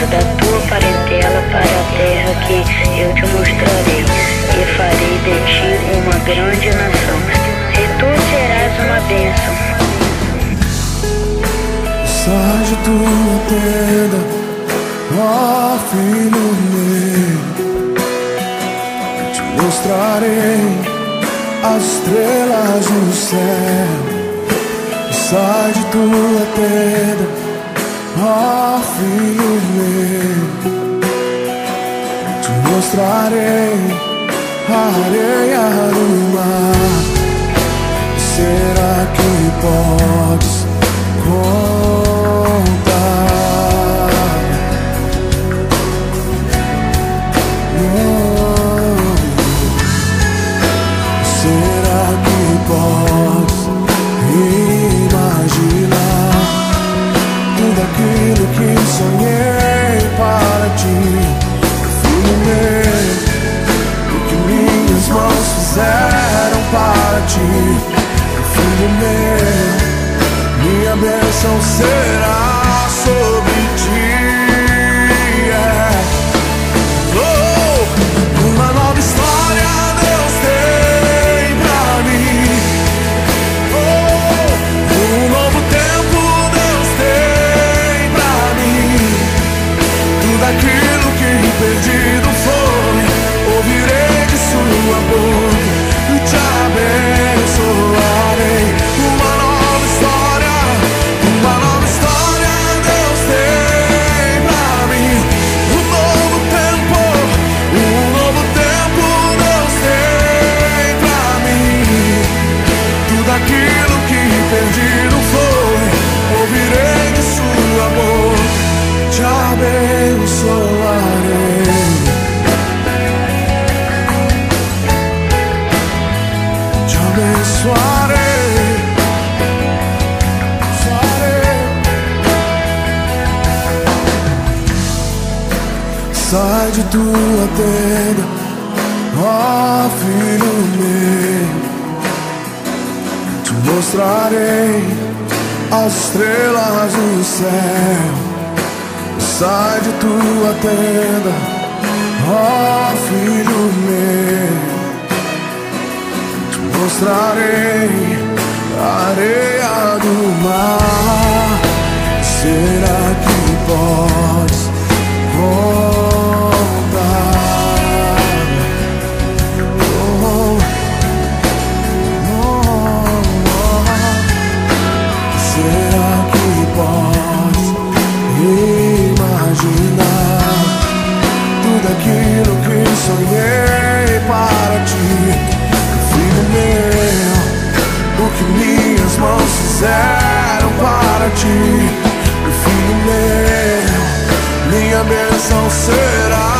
traço da tua parentela para a terra que eu te mostrarei, e farei de ti uma grande nação, e tu serás uma bênção. Sai de tua tenda, ó filho meu, eu te mostrarei as estrelas no céu. Sai de tua tenda, ó filho meu, eu te mostrarei a areia do mar. Será que podes contar? Será que podes imaginar tudo aquilo que sonhei para ti, filho meu? O que minhas mãos fizeram para ti, filho meu, minha bênção será sobre ti. Oh, uma nova história Deus tem pra mim. Oh, um novo tempo Deus tem pra mim. Tudo aquilo que perdido foi, ouvirei de sua boca e te abençoarei. Uma nova história Deus tem pra mim. Um novo tempo Deus tem pra mim. Tudo aquilo que perdido foi, ouvirei de sua boca, te abençoarei. Te abençoarei. Sai de tua tenda, ó filho meu, te mostrarei as estrelas do céu. Sai de tua tenda, ó filho meu, te mostrarei a areia do mar. Será que podes contar? Oh, oh, oh. Será que podes imaginar tudo aquilo que sonhei para ti, filho meu? O que minhas mãos fizeram para ti, filho meu, minha bênção será